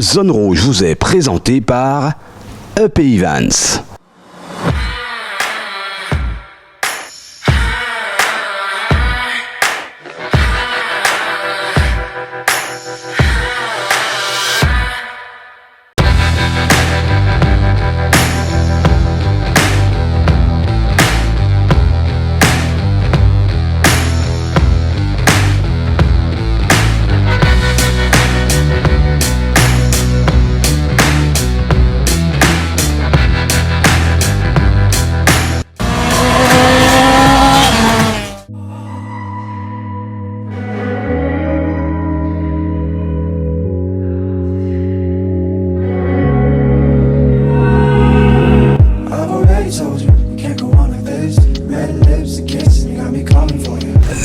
Zone Rouge vous est présenté par EP Events.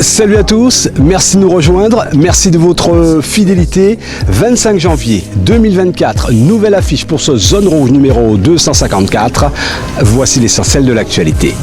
Salut à tous, merci de nous rejoindre, merci de votre fidélité. 25 janvier 2024, nouvelle affiche pour ce Zone Rouge numéro 254. Voici l'essentiel de l'actualité.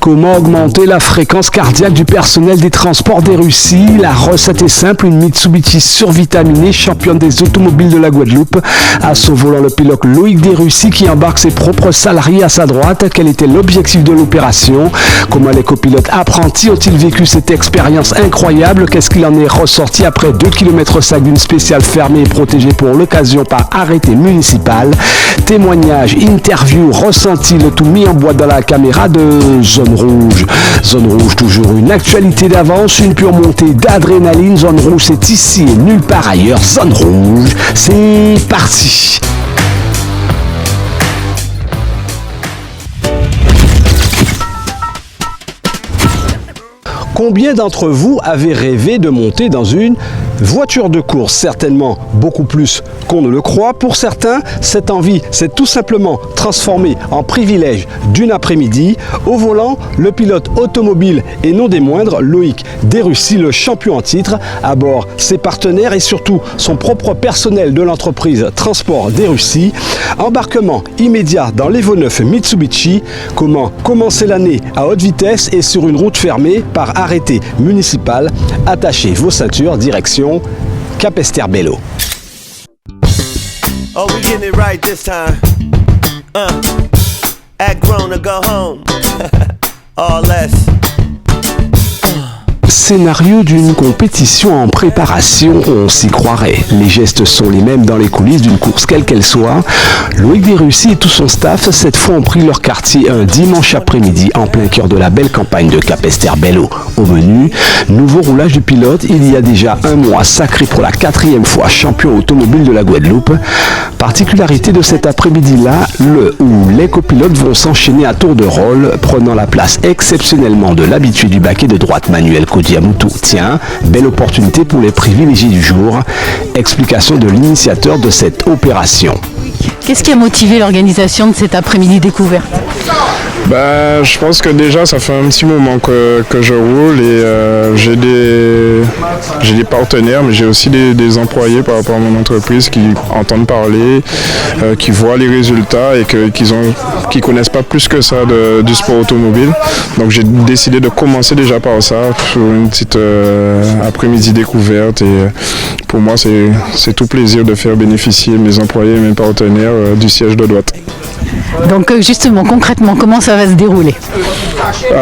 Comment augmenter la fréquence cardiaque du personnel des transports des Russes? La recette est simple, une Mitsubishi survitaminée, championne des automobiles de la Guadeloupe. À son volant, le pilote Loïc Desrussy qui embarque ses propres salariés à sa droite. Quel était l'objectif de l'opération? Comment les copilotes apprentis ont-ils vécu cette expérience incroyable? Qu'est-ce qu'il en est ressorti après 2 km/5 d'une spéciale fermée et protégée pour l'occasion par arrêté municipal? Témoignages, interviews, ressentis, le tout mis en boîte dans la caméra de Zone Rouge. Zone Rouge, toujours une actualité d'avance, une pure montée d'adrénaline. Zone Rouge, c'est ici et nulle part ailleurs. Zone Rouge, c'est parti. Combien d'entre vous avez rêvé de monter dans une voiture de course? Certainement beaucoup plus qu'on ne le croit. Pour certains, cette envie s'est tout simplement transformée en privilège d'une après-midi. Au volant, le pilote automobile et non des moindres, Loïc Desrussy, le champion en titre. À bord, ses partenaires et surtout son propre personnel de l'entreprise Transport Desrussy. Embarquement immédiat dans l'Evo 9 Mitsubishi. Comment commencer l'année à haute vitesse et sur une route fermée par arrêté municipal? Attachez vos ceintures, direction Capesterre-Belle-Eau. Oh, we getting it right this time. Act grown or go home. All less. Scénario d'une compétition en préparation, on s'y croirait. Les gestes sont les mêmes dans les coulisses d'une course quelle qu'elle soit. Loïc Desrussy et tout son staff, cette fois, ont pris leur quartier un dimanche après-midi en plein cœur de la belle campagne de Capesterre-Belle-Eau. Au menu, nouveau roulage du pilote, il y a déjà un mois, sacré pour la 4e fois champion automobile de la Guadeloupe. Particularité de cet après-midi-là, le où les copilotes vont s'enchaîner à tour de rôle, prenant la place exceptionnellement de l'habitué du baquet de droite Manuel Kodiamoutou. Tiens, belle opportunité pour les privilégiés du jour. Explication de l'initiateur de cette opération. Qu'est-ce qui a motivé l'organisation de cet après-midi découverte? Je pense que déjà ça fait un petit moment que je roule et j'ai des partenaires, mais j'ai aussi des employés par rapport à mon entreprise qui entendent parler, qui voient les résultats et qui connaissent pas plus que ça du sport automobile. Donc j'ai décidé de commencer déjà par ça, pour une petite après-midi découverte, et pour moi c'est tout plaisir de faire bénéficier mes employés et mes partenaires du siège de droite. Donc justement, concrètement, comment ça va se dérouler?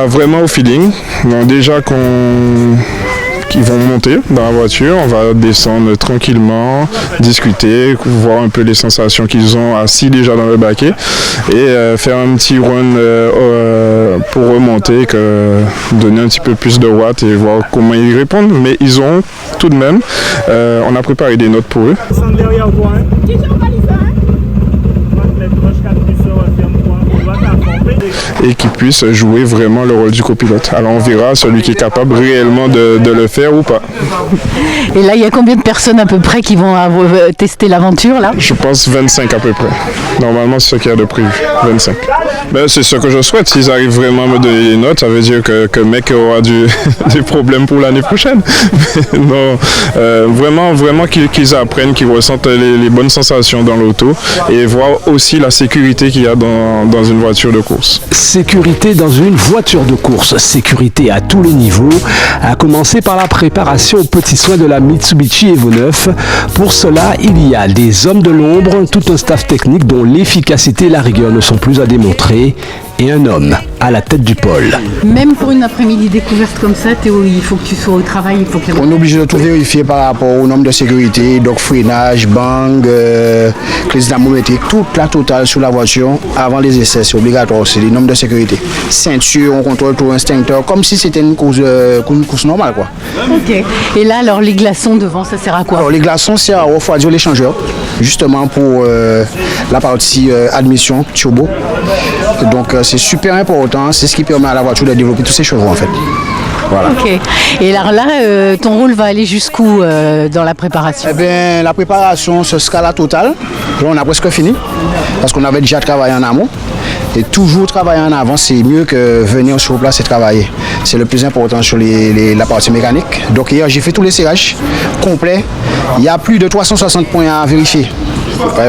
Vraiment au feeling. Donc déjà qu'ils vont monter dans la voiture, on va descendre tranquillement, discuter, voir un peu les sensations qu'ils ont assis déjà dans le baquet et faire un petit run pour remonter, donner un petit peu plus de watts et voir comment ils répondent. Mais ils ont tout de même, on a préparé des notes pour eux. Et qui puisse jouer vraiment le rôle du copilote. Alors on verra celui qui est capable réellement de le faire ou pas. Et là, il y a combien de personnes à peu près qui vont tester l'aventure là? Je pense 25 à peu près. Normalement, c'est ce qu'il y a de prévu, 25. C'est ce que je souhaite. S'ils arrivent vraiment à me donner des notes, ça veut dire que le mec aura des problèmes pour l'année prochaine. Non, vraiment qu'ils apprennent, qu'ils ressentent les bonnes sensations dans l'auto et voir aussi la sécurité qu'il y a dans une voiture de course. course. Sécurité dans une voiture de course, sécurité à tous les niveaux, à commencer par la préparation aux petits soins de la Mitsubishi Evo 9. Pour cela, il y a des hommes de l'ombre, tout un staff technique dont l'efficacité et la rigueur ne sont plus à démontrer, et un homme à la tête du pôle. Même pour une après-midi découverte comme ça, Théo, il faut que tu sois au travail, il faut que... On est obligé de tout vérifier par rapport au nombre de sécurité, donc freinage, bang, clé dynamométrique, toute la totale sur la voiture avant les essais, c'est obligatoire, c'est les nombres de sécurité. Ceinture, on contrôle tout instincteur, comme si c'était une course normale, quoi. Ok. Et là, alors, les glaçons devant, ça sert à quoi? Alors, les glaçons servent à refroidir l'échangeur, justement pour la partie admission turbo. Donc, c'est super important, c'est ce qui permet à la voiture de développer tous ses chevaux, en fait. Voilà. Ok. Et alors là, ton rôle va aller jusqu'où dans la préparation? Eh bien, la préparation, ce sera la totale. Là, on a presque fini, parce qu'on avait déjà travaillé en amont. Et toujours travailler en avant, c'est mieux que venir sur place et travailler. C'est le plus important sur la partie mécanique. Donc hier, j'ai fait tous les serrages complets. Il y a plus de 360 points à vérifier.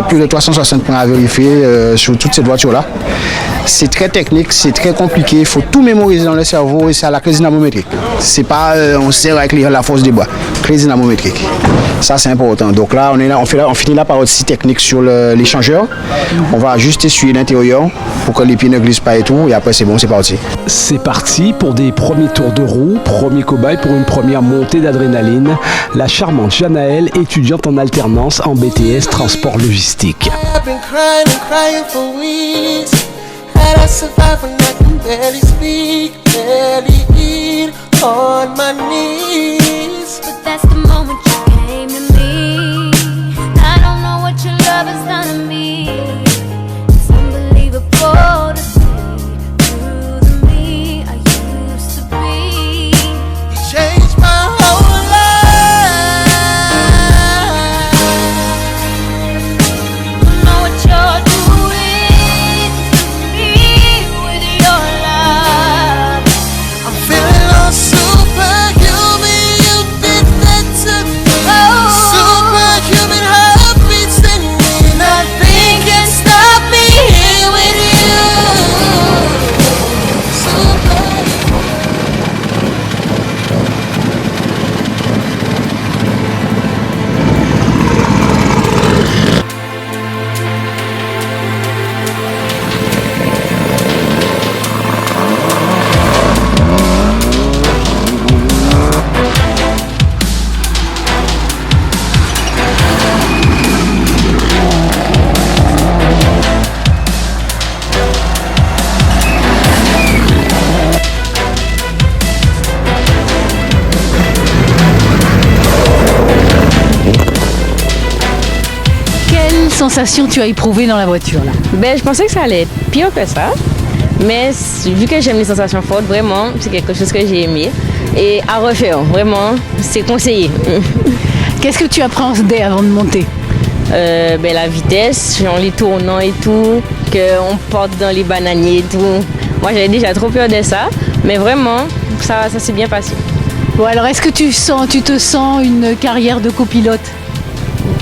Plus de 360 points à vérifier sur toute cette voiture-là. C'est très technique, c'est très compliqué. Il faut tout mémoriser dans le cerveau et c'est à la clé dynamométrique. C'est pas on serre avec la force des bois. Clé dynamométrique. Ça, c'est important. Donc là, on finit la partie technique sur l'échangeur. On va juste essuyer l'intérieur pour que les pieds ne glissent pas et tout. Et après, c'est bon, c'est parti. C'est parti pour des premiers tours de roue, premier cobaye pour une première montée d'adrénaline. La charmante Janaël, étudiante en alternance en BTS Transport Logistique. I survive when I can barely speak, barely eat on my knees. But that's the moment you came to me. I don't know what your love has done to me. It's unbelievable to see through the me I used to be. You changed my whole life. Don't know what you're doing. Superhuman, you did that to me. Superhuman heartbeats in me. Nothing can stop me here with you. Quelle sensation tu as éprouvée dans la voiture là? Je pensais que ça allait être pire que ça. Mais vu que j'aime les sensations fortes, vraiment, c'est quelque chose que j'ai aimé. Et à refaire, vraiment, c'est conseillé. Qu'est-ce que tu appréhendais avant de monter? La vitesse, genre les tournants et tout, qu'on porte dans les bananiers et tout. Moi, j'avais déjà trop peur de ça. Mais vraiment, ça s'est bien passé. Bon, alors est-ce que tu te sens une carrière de copilote?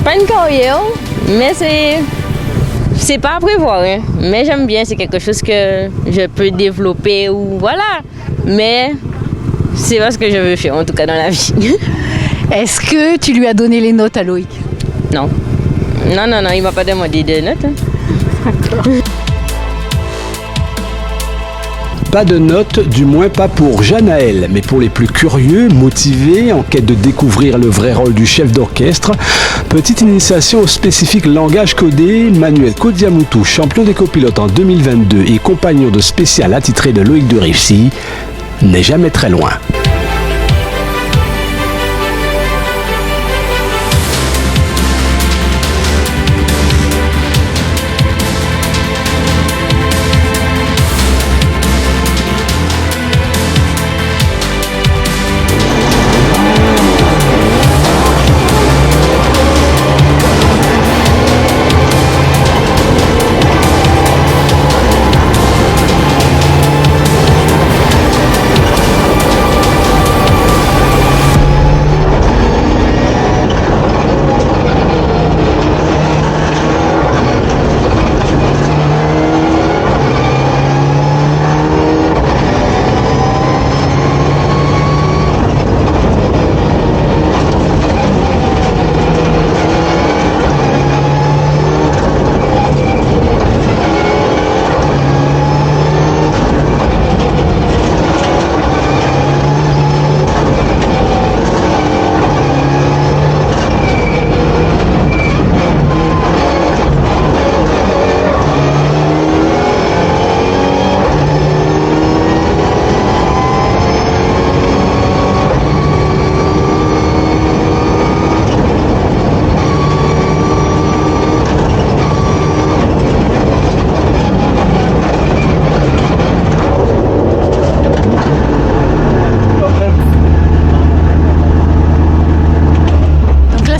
Pas une carrière, mais c'est pas à prévoir, hein. Mais j'aime bien, c'est quelque chose que je peux développer ou voilà. Mais c'est pas ce que je veux faire en tout cas dans la vie. Est-ce que tu lui as donné les notes à Loïc? Non, il m'a pas demandé de notes. Hein. D'accord. Pas de notes, du moins pas pour Janaël, mais pour les plus curieux, motivés, en quête de découvrir le vrai rôle du chef d'orchestre. Petite initiation au spécifique langage codé, Manuel Kodiamutu, champion des copilotes en 2022 et compagnon de spécial attitré de Loïc de Rivcy, n'est jamais très loin.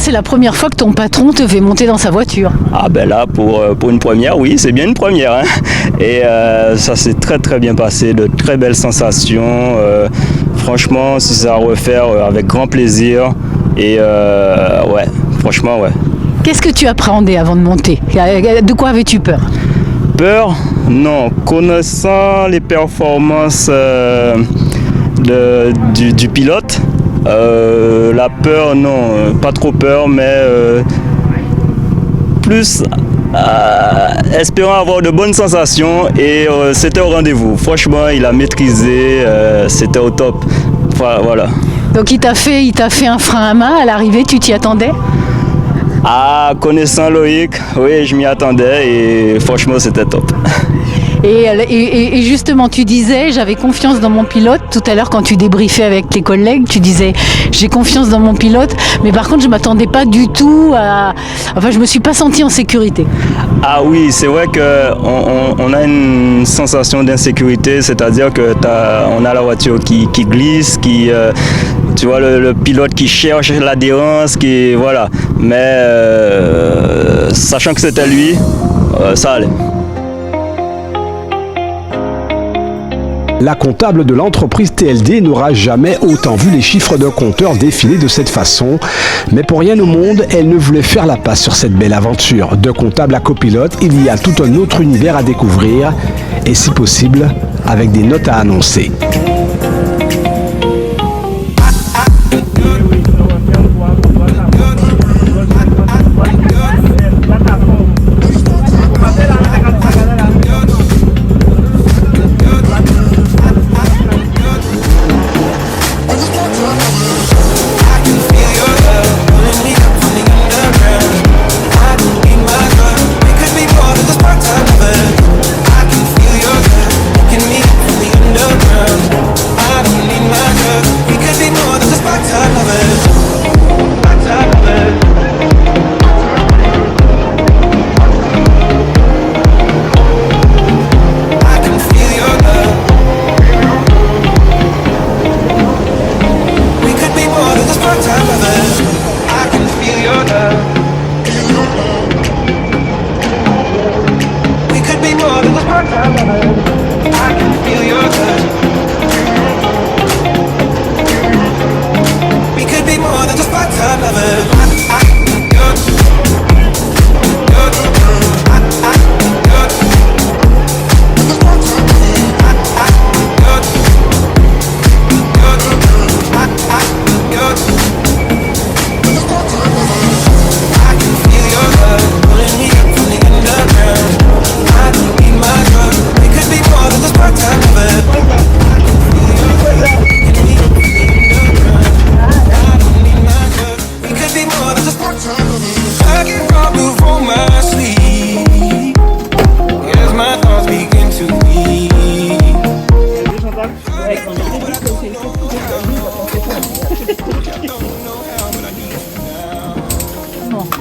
c'est la première fois que ton patron te fait monter dans sa voiture. Ah ben là, pour une première, oui, c'est bien une première. Hein. Et ça s'est très très bien passé, de très belles sensations. Franchement, si c'est à refaire, avec grand plaisir. Et ouais, franchement, ouais. Qu'est-ce que tu appréhendais avant de monter? De quoi avais-tu peur? Peur? Non. Connaissant les performances du pilote, la peur, non. Pas trop peur, mais plus espérant avoir de bonnes sensations. Et c'était au rendez-vous. Franchement, il a maîtrisé. C'était au top. Voilà. Donc il t'a fait un frein à main à l'arrivée, tu t'y attendais? Ah, connaissant Loïc, oui, je m'y attendais et franchement, c'était top. Et justement, tu disais, j'avais confiance dans mon pilote. Tout à l'heure, quand tu débriefais avec tes collègues, tu disais, j'ai confiance dans mon pilote. Mais par contre, je ne m'attendais pas du tout à... Enfin, je ne me suis pas sentie en sécurité. Ah oui, c'est vrai qu'on a une sensation d'insécurité, c'est-à-dire qu'on a la voiture qui glisse, tu vois, le pilote qui cherche l'adhérence, voilà. Mais sachant que c'était lui, ça allait. La comptable de l'entreprise TLD n'aura jamais autant vu les chiffres d'un compteur défiler de cette façon. Mais pour rien au monde, elle ne voulait faire la passe sur cette belle aventure. De comptable à copilote, il y a tout un autre univers à découvrir. Et si possible, avec des notes à annoncer.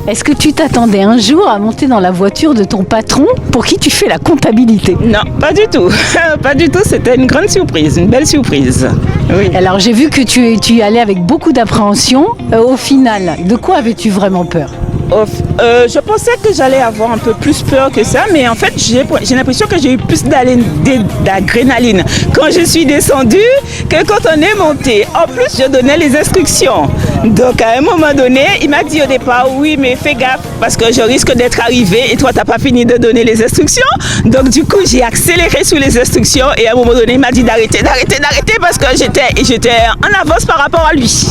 Est-ce que tu t'attendais un jour à monter dans la voiture de ton patron pour qui tu fais la comptabilité? Non, pas du tout. Pas du tout, c'était une grande surprise, une belle surprise. Oui. Alors j'ai vu que tu y allais avec beaucoup d'appréhension. Au final, de quoi avais-tu vraiment peur? Je pensais que j'allais avoir un peu plus peur que ça, mais en fait j'ai l'impression que j'ai eu plus d'adrénaline quand je suis descendue que quand on est monté. En plus, je donnais les instructions. Donc à un moment donné, il m'a dit au départ, oui, mais fais gaffe parce que je risque d'être arrivé et toi t'as pas fini de donner les instructions. Donc du coup j'ai accéléré sur les instructions et à un moment donné il m'a dit d'arrêter parce que j'étais en avance par rapport à lui.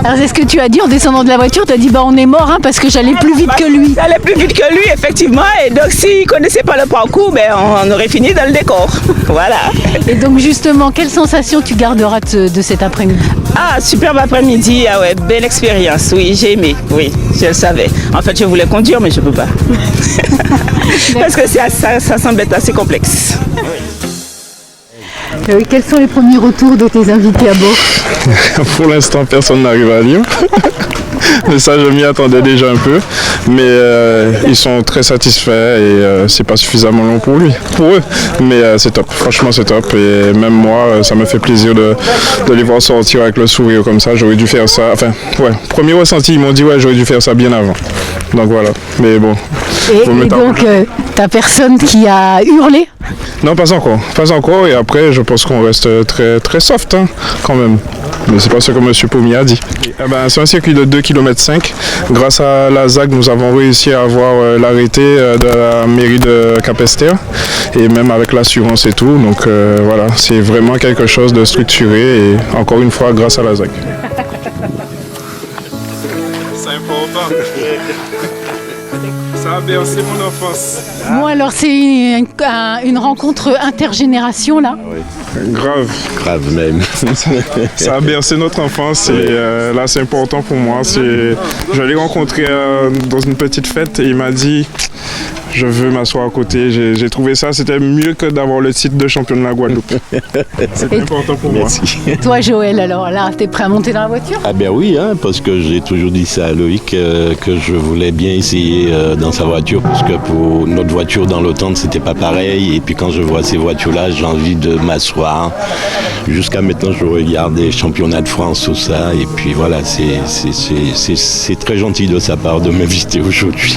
Alors c'est ce que tu as dit en descendant de la voiture, tu as dit bah on est mort hein, parce que j'allais plus vite que lui. J'allais plus vite que lui effectivement et donc s'il ne connaissait pas le parcours, ben, on aurait fini dans le décor. Voilà. Et donc justement, quelle sensation tu garderas de cet après-midi? Ah, superbe après-midi, ah ouais, belle expérience, oui, j'ai aimé, oui, je le savais. En fait, je voulais conduire, mais je ne peux pas. Parce que ça semble être assez complexe. Quels sont les premiers retours de tes invités à bord? Pour l'instant, personne n'arrive à Lyon. Mais ça, je m'y attendais déjà un peu. Mais ils sont très satisfaits et c'est pas suffisamment long pour eux. Mais c'est top, franchement c'est top. Et même moi, ça me fait plaisir de les voir sortir avec le sourire comme ça. J'aurais dû faire ça. Enfin, ouais, premier ressenti, ils m'ont dit ouais, j'aurais dû faire ça bien avant. Donc voilà. Mais bon. Et donc, t'as personne qui a hurlé? Non, pas encore. Pas encore. Et après, je pense qu'on reste très, très soft hein, quand même. Mais c'est pas ce que M. Pommier a dit. C'est un circuit de 2,5 km. Grâce à la ZAC, nous avons réussi à avoir l'arrêté de la mairie de Capesterre. Et même avec l'assurance et tout. Donc voilà, c'est vraiment quelque chose de structuré. Et encore une fois, grâce à la ZAC. C'est important. Ça a bercé mon enfance. Bon, alors c'est une rencontre intergénération là. Grave même. Ça a bercé notre enfance et là c'est important pour moi. Je l'ai rencontré dans une petite fête et il m'a dit je veux m'asseoir à côté. J'ai trouvé ça, c'était mieux que d'avoir le titre de champion de la Guadeloupe. C'est important pour moi. Toi Joël, alors là, t'es prêt à monter dans la voiture? Ah ben oui, hein, parce que j'ai toujours dit ça à Loïc, que je voulais bien essayer dans sa voiture, parce que pour notre voiture dans l'automne, c'était pas pareil. Et puis quand je vois ces voitures-là, j'ai envie de m'asseoir. Jusqu'à maintenant, je regarde des championnats de France, tout ça. Et puis voilà, c'est très gentil de sa part de m'inviter aujourd'hui.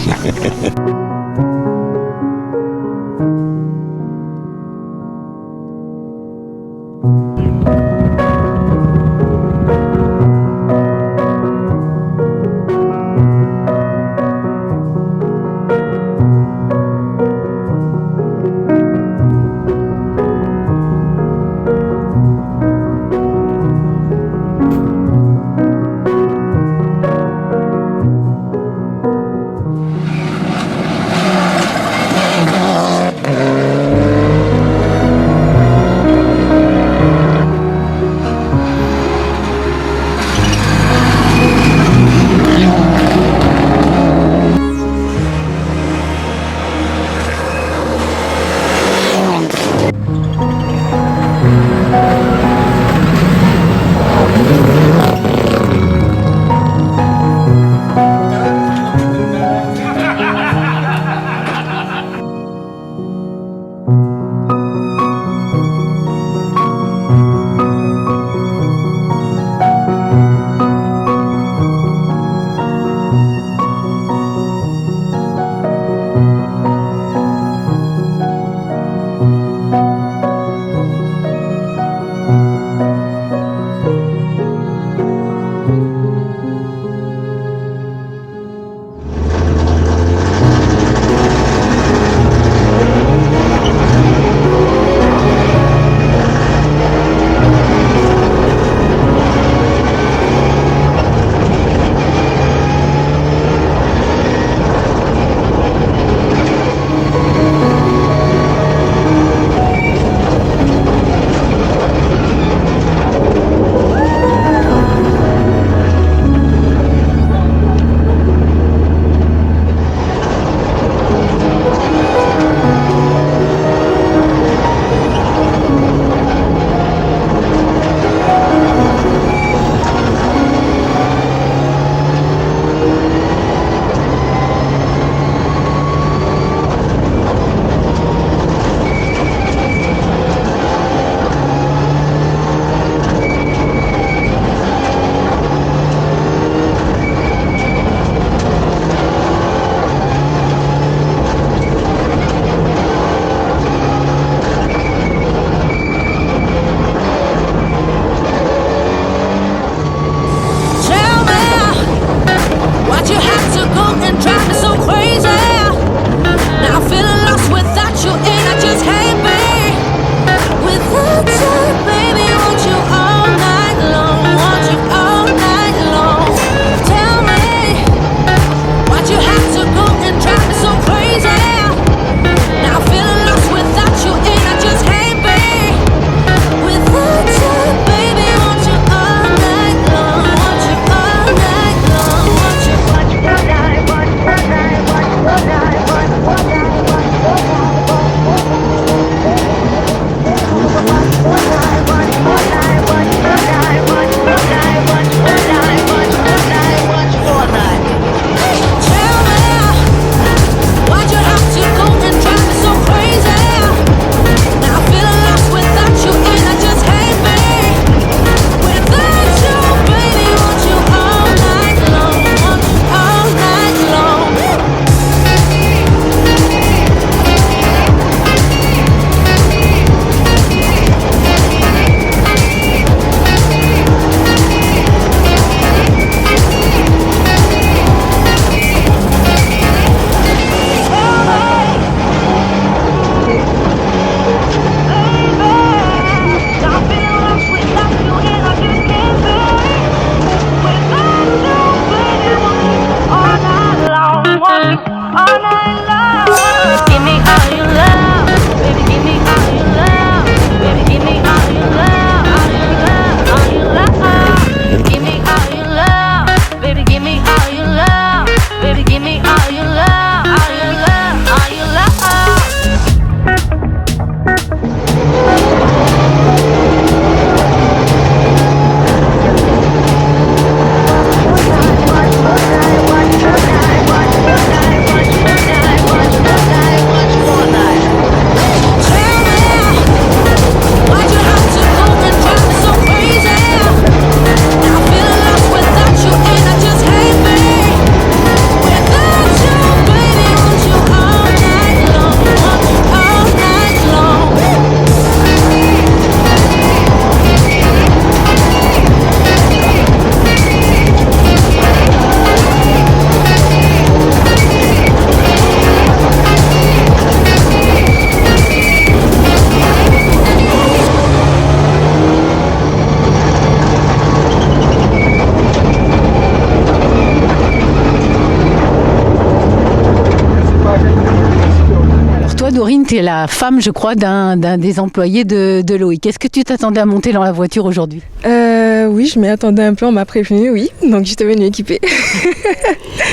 toi, Dorine, tu es la femme, je crois, d'un des employés de Loïc. Est-ce que tu t'attendais à monter dans la voiture aujourd'hui ? Oui, je m'y attendais un peu, on m'a prévenu, oui. Donc j'étais venue équipée.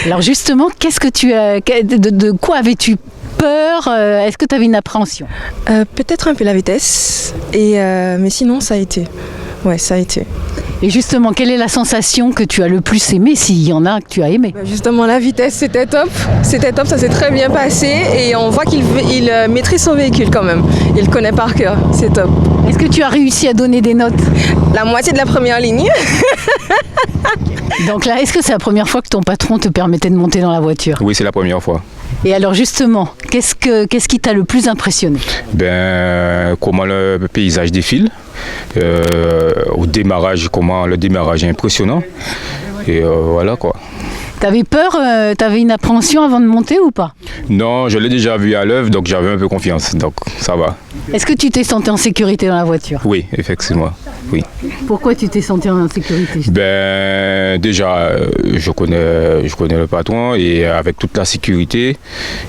Alors justement, qu'est-ce que tu as, de quoi avais-tu peur ? Est-ce que tu avais une appréhension ? Peut-être un peu la vitesse, mais sinon ça a été. Ouais, ça a été. Et justement, quelle est la sensation que tu as le plus aimée, s'il y en a que tu as aimé ? Justement, la vitesse, c'était top. C'était top, ça s'est très bien passé. Et on voit qu'il maîtrise son véhicule quand même. Il le connaît par cœur, c'est top. Est-ce que tu as réussi à donner des notes ? La moitié de la première ligne. Donc là, est-ce que c'est la première fois que ton patron te permettait de monter dans la voiture ? Oui, c'est la première fois. Et alors justement, qu'est-ce qui t'a le plus impressionné ? Comment le paysage défile. Au démarrage, comment le démarrage est impressionnant. Et voilà quoi. T'avais peur, t'avais une appréhension avant de monter ou pas ? Non, je l'ai déjà vu à l'œuvre, donc j'avais un peu confiance, donc ça va. Est-ce que tu t'es senti en sécurité dans la voiture ? Oui, effectivement, oui. Pourquoi tu t'es senti en sécurité ? Déjà, je connais le patron et avec toute la sécurité,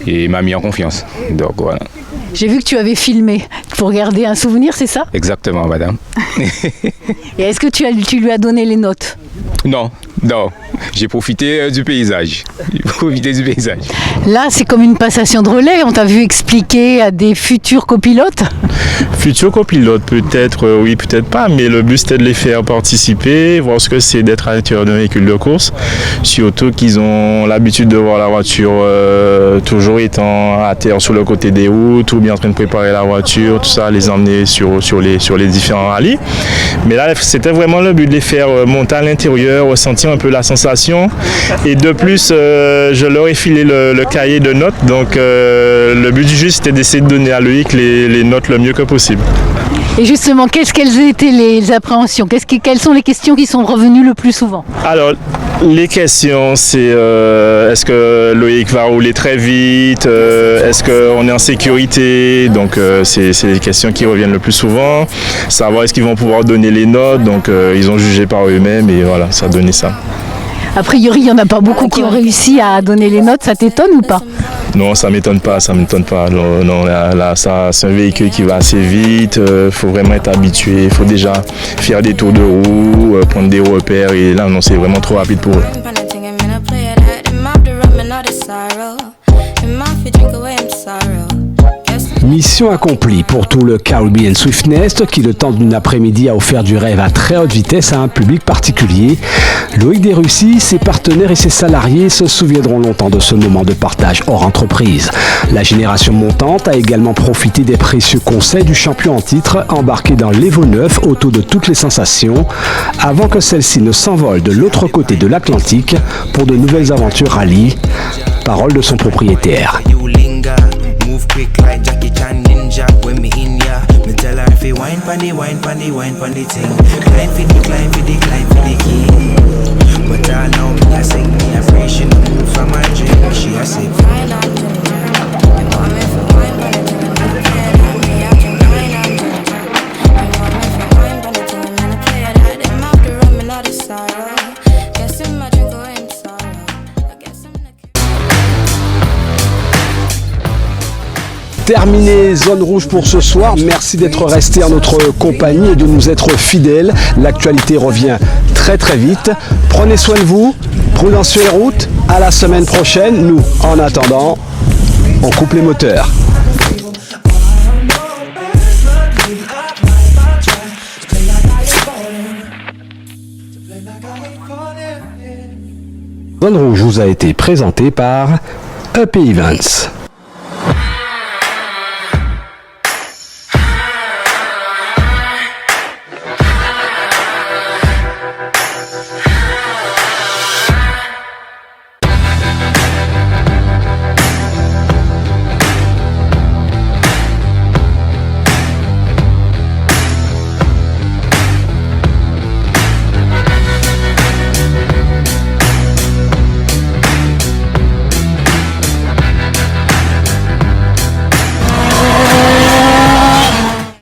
et il m'a mis en confiance, donc voilà. J'ai vu que tu avais filmé pour garder un souvenir, c'est ça ? Exactement, madame. Et est-ce que tu lui as donné les notes ? Non, j'ai profité du paysage. Là, c'est comme une passation de relais. On t'a vu expliquer à des futurs copilotes ? Futurs copilotes, peut-être, oui, peut-être pas, mais le but c'était de les faire participer, voir ce que c'est d'être à l'intérieur d'un véhicule de course. Surtout qu'ils ont l'habitude de voir la voiture toujours étant à terre sur le côté des routes ou bien en train de préparer la voiture, tout ça, les emmener sur les différents rallyes. Mais là, c'était vraiment le but de les faire monter à l'intérieur, ressentir un peu la sensation. Et de plus, je leur ai filé le cahier de notes. Donc le but du jeu, c'était d'essayer de donner à Loïc les notes le mieux que possible. Et justement, quelles étaient les appréhensions ? Quelles sont les questions qui sont revenues le plus souvent ? Alors, les questions, c'est est-ce que Loïc va rouler très vite ? Est-ce qu'on est en sécurité ? Donc, c'est les questions qui reviennent le plus souvent. Savoir est-ce qu'ils vont pouvoir donner les notes. Donc, ils ont jugé par eux-mêmes et voilà, ça a donné ça. A priori, il n'y en a pas beaucoup qui ont réussi à donner les notes. Ça t'étonne ou pas ? Non, ça m'étonne pas. Non, là, ça, c'est un véhicule qui va assez vite. Faut vraiment être habitué. Il faut déjà faire des tours de roue, prendre des repères. Et là, non, c'est vraiment trop rapide pour eux. Mission accomplie pour tout le Caribbean Swiftness qui, le temps d'une après-midi, a offert du rêve à très haute vitesse à un public particulier. Loïc Desrussis, ses partenaires et ses salariés se souviendront longtemps de ce moment de partage hors entreprise. La génération montante a également profité des précieux conseils du champion en titre, embarqué dans l'Evo 9 autour de toutes les sensations, avant que celle-ci ne s'envole de l'autre côté de l'Atlantique pour de nouvelles aventures rallye. Parole de son propriétaire. Move quick like Jackie Chan Ninja when me in ya. Me tell her if you wine pandy thing. Climb for the key. But I know me I sing me a fresh and move from my drink. She a sing. Terminé Zone Rouge pour ce soir. Merci d'être resté en notre compagnie et de nous être fidèles. L'actualité revient très très vite. Prenez soin de vous. Prudence sur les routes. À la semaine prochaine. Nous, en attendant, on coupe les moteurs. Zone Rouge vous a été présenté par EP Events.